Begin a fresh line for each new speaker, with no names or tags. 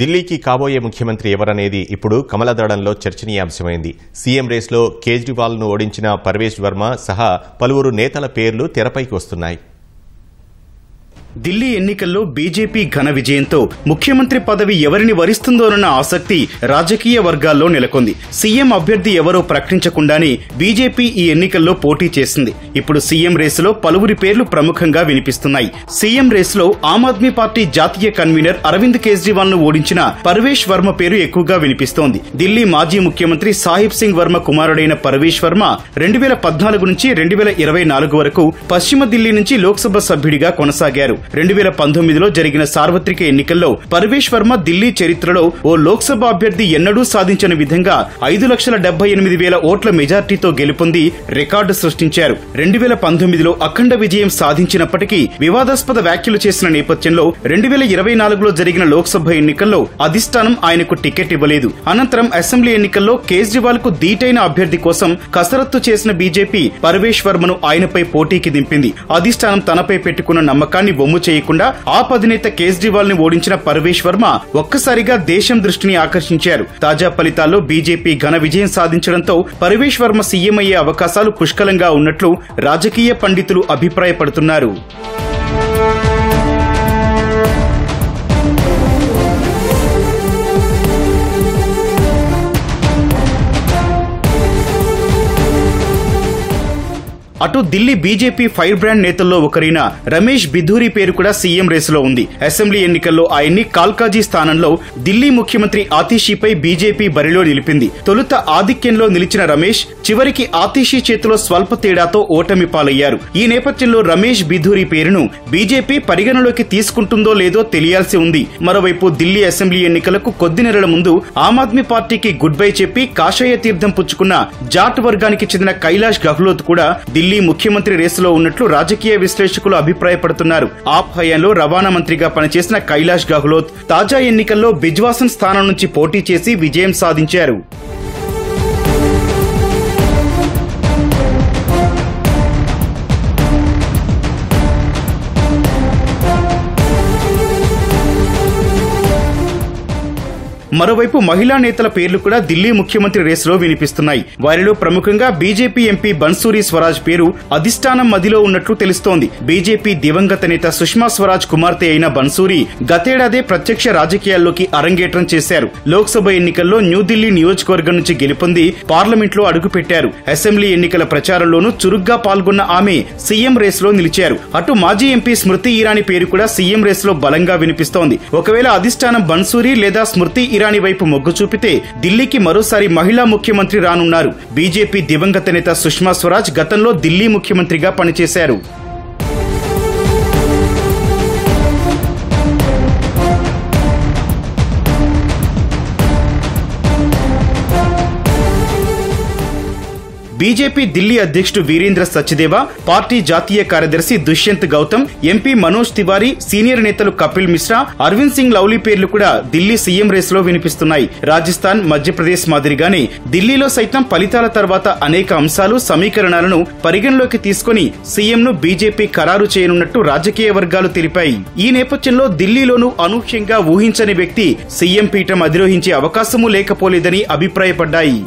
ఢిల్లీకి కాబోయే ముఖ్యమంత్రి ఎవరనేది ఇప్పుడు కమలదళంలో చర్చనీయాంశమైంది. సీఎం రేస్లో కేజ్రీవాల్ను ఓడించిన పర్వేజ్ వర్మ సహా పలువురు నేతల పేర్లు తెరపైకి వస్తున్నాయి.
ఢిల్లీ ఎన్నికల్లో బీజేపీ ఘన విజయంతో ముఖ్యమంత్రి పదవి ఎవరిని వరిస్తుందోనన్న ఆసక్తి రాజకీయ వర్గాల్లో నెలకొంది. సీఎం అభ్యర్థి ఎవరో ప్రకటించకుండానే బీజేపీ ఈ ఎన్నికల్లో పోటీ చేసింది. ఇప్పుడు సీఎం రేసులో పలువురి పేర్లు ప్రముఖంగా వినిపిస్తున్నాయి. సీఎం రేసులో ఆమ్ ఆద్మీ పార్టీ జాతీయ కన్వీనర్ అరవింద్ కేజ్రీవాల్ ను ఓడించిన పర్వేజ్ వర్మ పేరు ఎక్కువగా వినిపిస్తోంది. ఢిల్లీ మాజీ ముఖ్యమంత్రి సాహిబ్ సింగ్ వర్మ కుమారుడైన పర్వేజ్ వర్మ 2014 నుంచి 2024 వరకు పశ్చిమ ఢిల్లీ నుంచి లోక్సభ సభ్యుడిగా కొనసాగారు. 2019లో జరిగిన సార్వత్రిక ఎన్నికల్లో పర్వేజ్ వర్మ ఢిల్లీ చరిత్రలో ఓ లోక్సభ అభ్యర్థి ఎన్నడూ సాధించిన విధంగా 5,78,000 ఓట్ల మెజార్టీతో గెలుపొంది రికార్డు సృష్టించారు. 2019లో అఖండ విజయం సాధించినప్పటికీ వివాదాస్పద వ్యాఖ్యలు చేసిన నేపథ్యంలో 2024లో జరిగిన లోక్సభ ఎన్నికల్లో అధిష్టానం ఆయనకు టికెట్ ఇవ్వలేదు. అనంతరం అసెంబ్లీ ఎన్నికల్లో కేజ్రీవాల్ కు ధీటైన అభ్యర్థి కోసం కసరత్తు చేసిన బీజేపీ పర్వేజ్ వర్మను ఆయనపై పోటీకి దింపింది. అధిష్టానం తనపై పెట్టుకున్న నమ్మకాన్ని వమ్ము చేయకుండా ఆప్ అధినేత కేజ్రీవాల్ ని ఓడించిన పర్వేజ్ వర్మ ఒక్కసారిగా దేశం దృష్టిని ఆకర్షించారు. తాజా ఫలితాల్లో బీజేపీ ఘన విజయం సాధించడంతో పర్వేజ్ వర్మ సీఎం అయ్యే అవకాశాలు పుష్కలంగా ఉన్నట్లు రాజకీయ పండితులు అభిప్రాయపడుతున్నారు. అటు ఢిల్లీ బీజేపీ ఫైర్ బ్రాండ్ నేతల్లో ఒకరైన రమేష్ బిధూరి పేరు కూడా సీఎం రేసులో ఉంది. అసెంబ్లీ ఎన్నికల్లో ఆయన్ని కాల్కాజీ స్థానంలో ఢిల్లీ ముఖ్యమంత్రి ఆతిషీపై బీజేపీ బరిలో నిలిపింది. తొలుత ఆధిక్యంలో నిలిచిన రమేష్ చివరికి ఆతిషీ చేతిలో స్వల్ప తేడాతో ఓటమి పాలయ్యారు. ఈ నేపథ్యంలో రమేష్ బిధూరి పేరును బీజేపీ పరిగణలోకి తీసుకుంటుందో లేదో తెలియాల్సి ఉంది. మరోవైపు ఢిల్లీ అసెంబ్లీ ఎన్నికలకు కొద్ది నెలల ముందు ఆమ్ ఆద్మీ పార్టీకి గుడ్ బై చెప్పి కాషాయ తీర్థం పుచ్చుకున్న జాట్ వర్గానికి చెందిన కైలాష్ గెహ్లోట్ కూడా ఢిల్లీ ముఖ్యమంత్రి రేసులో ఉన్నట్లు రాజకీయ విశ్లేషకులు అభిప్రాయపడుతున్నారు. ఆప్ హయాంలో రవాణా మంత్రిగా పనిచేసిన కైలాష్ గెహ్లోట్ తాజా ఎన్నికల్లో బిజ్వాసన్ స్థానం నుంచి పోటీ చేసి విజయం సాధించారు. మరోవైపు మహిళా నేతల పేర్లు కూడా ఢిల్లీ ముఖ్యమంత్రి రేసులో వినిపిస్తున్నాయి. వారిలో ప్రముఖంగా బీజేపీ ఎంపీ బన్సూరి స్వరాజ్ పేరు అధిష్టానం మదిలో ఉన్నట్లు తెలుస్తోంది. బీజేపీ దివంగత నేత సుష్మా స్వరాజ్ కుమార్తె అయిన బన్సూరి గతేడాదే ప్రత్యక్ష రాజకీయాల్లోకి అరంగేట్రం చేశారు. లోక్సభ ఎన్నికల్లో న్యూఢిల్లీ నియోజకవర్గం నుంచి గెలుపొంది పార్లమెంట్లో అడుగుపెట్టారు. అసెంబ్లీ ఎన్నికల ప్రచారంలోనూ చురుగ్గా పాల్గొన్న ఆమె సీఎం రేసులో నిలిచారు. అటు మాజీ ఎంపీ స్మృతి ఇరానీ పేరు కూడా సీఎం రేసులో బలంగా వినిపిస్తోంది. ఒకవేళ అధిష్టానం బన్సూరి లేదా స్మృతి ఇరానీ వైపు మొగ్గు చూపితే ఢిల్లీకి మరోసారి మహిళా ముఖ్యమంత్రి రానున్నారు. బీజేపీ దివంగత నేత సుష్మా స్వరాజ్ గతంలో ఢిల్లీ ముఖ్యమంత్రిగా పనిచేశారు. బీజేపీ ఢిల్లీ అధ్యక్షుడు వీరేంద్ర సచ్దేవా, పార్టీ జాతీయ కార్యదర్శి దుష్యంత్ గౌతమ్, ఎంపీ మనోజ్ తివారీ, సీనియర్ నేతలు కపిల్ మిశ్రా, అరవింద్ సింగ్ లవ్లీ పేర్లు కూడా ఢిల్లీ సీఎం రేసులో వినిపిస్తున్నాయి. రాజస్థాన్, మధ్యప్రదేశ్ మాదిరిగానే ఢిల్లీలో సైతం ఫలితాల తర్వాత అనేక అంశాలు, సమీకరణాలను పరిగణలోకి తీసుకుని సీఎంను బీజేపీ ఖరారు చేయనున్నట్టు రాజకీయ వర్గాలు తెలిపాయి. ఈ నేపథ్యంలో ఢిల్లీలోనూ అనూహ్యంగా ఊహించని వ్యక్తి సీఎం పీఠం అధిరోహించే అవకాశమూ లేకపోలేదని అభిప్రాయపడ్డాయి.